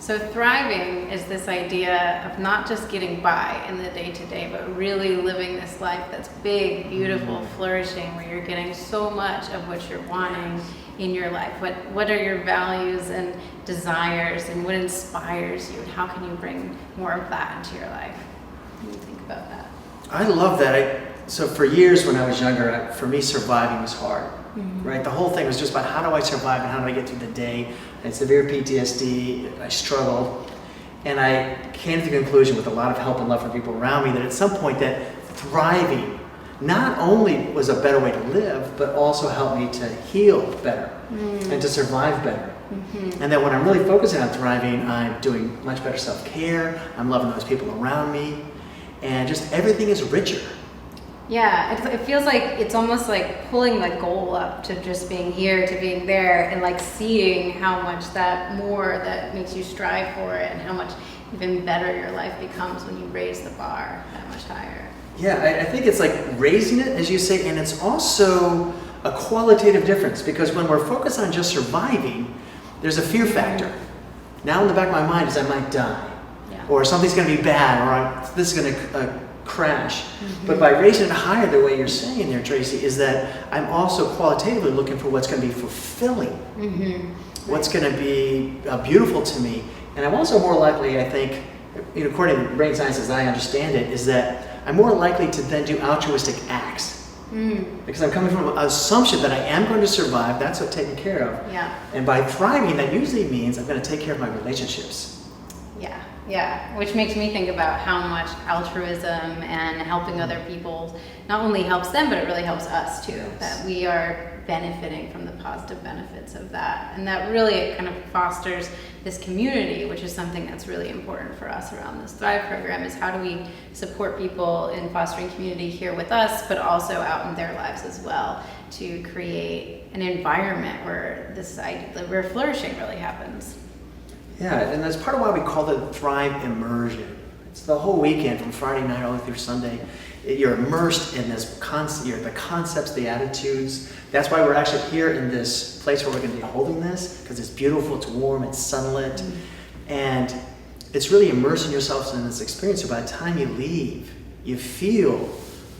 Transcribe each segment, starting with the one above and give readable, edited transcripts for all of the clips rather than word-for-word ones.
So thriving is this idea of not just getting by in the day-to-day, but really living this life that's big, beautiful, flourishing, where you're getting so much of what you're wanting in your life. What are your values and desires, and what inspires you, and how can you bring more of that into your life? What do you think about that? I love that. So for years when I was younger, for me surviving was hard, right? The whole thing was just about how do I survive and how do I get through the day. I had severe PTSD, I struggled, and I came to the conclusion with a lot of help and love from people around me that at some point that thriving not only was a better way to live, but also helped me to heal better and to survive better. And that when I'm really focusing on thriving, I'm doing much better self-care, I'm loving those people around me, and just everything is richer. Yeah, it feels like it's almost like pulling the goal up to just being here, to being there, and like seeing how much that more that makes you strive for it, and how much even better your life becomes when you raise the bar that much higher. Yeah, I think it's like raising it, as you say, and it's also a qualitative difference, because when we're focused on just surviving, there's a fear factor. Now in the back of my mind is I might die, or something's going to be bad, or this is going to crash. But by raising it higher, the way you're saying there, Tracy, is that I'm also qualitatively looking for what's going to be fulfilling, what's going to be beautiful to me. And I'm also more likely, I think, according to brain science as I understand it, is that I'm more likely to then do altruistic acts. Because I'm coming from an assumption that I am going to survive, that's what taken care of. And by thriving, that usually means I'm going to take care of my relationships. Yeah, which makes me think about how much altruism and helping other people not only helps them, but it really helps us too. That we are benefiting from the positive benefits of that. And that really kind of fosters this community, which is something that's really important for us around this Thrive program, is how do we support people in fostering community here with us, but also out in their lives as well, to create an environment where where flourishing really happens. Yeah, and that's part of why we call it Thrive Immersion. It's the whole weekend from Friday night all the way through Sunday. You're immersed in this the concepts, the attitudes. That's why we're actually here in this place where we're going to be holding this, because it's beautiful, it's warm, it's sunlit, and it's really immersing yourselves in this experience. So by the time you leave, you feel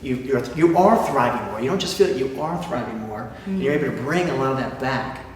you are thriving more. You don't just feel it, you are thriving more, and you're able to bring a lot of that back.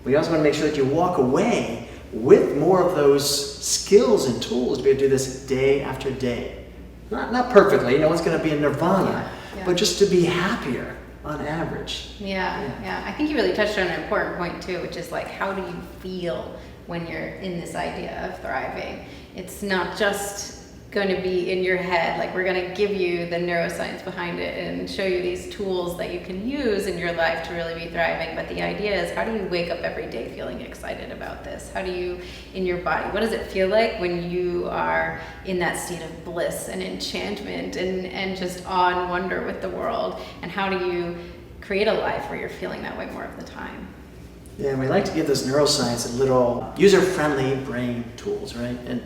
We also want to make sure that you walk away with more of those skills and tools to be able to do this day after day. Not perfectly, no one's going to be in nirvana, but just to be happier on average. Yeah. I think you really touched on an important point too, which is like, how do you feel when you're in this idea of thriving? It's not just going to be in your head. Like, we're going to give you the neuroscience behind it and show you these tools that you can use in your life to really be thriving. But the idea is, how do you wake up every day feeling excited about this? How do you, in your body, what does it feel like when you are in that state of bliss and enchantment and just awe and wonder with the world? And how do you create a life where you're feeling that way more of the time? Yeah, and we like to give this neuroscience a little user-friendly brain tools, right? And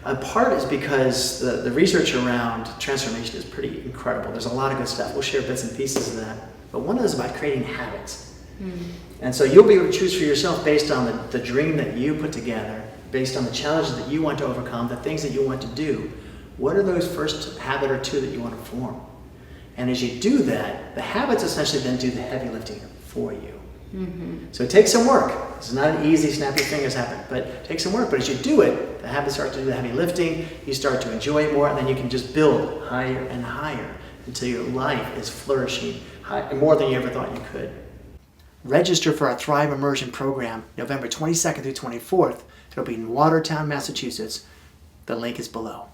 a part is because the research around transformation is pretty incredible. There's a lot of good stuff. We'll share bits and pieces of that. But one is about creating habits. And so you'll be able to choose for yourself based on the dream that you put together, based on the challenges that you want to overcome, the things that you want to do. What are those first habit or two that you want to form? And as you do that, the habits essentially then do the heavy lifting for you. So it takes some work. It's not an easy, snap your fingers happen, but it takes some work. But as you do it, the habits start to do the heavy lifting, you start to enjoy it more, and then you can just build higher and higher until your life is flourishing more than you ever thought you could. Register for our Thrive Immersion program November 22nd through 24th. It'll be in Watertown, Massachusetts. The link is below.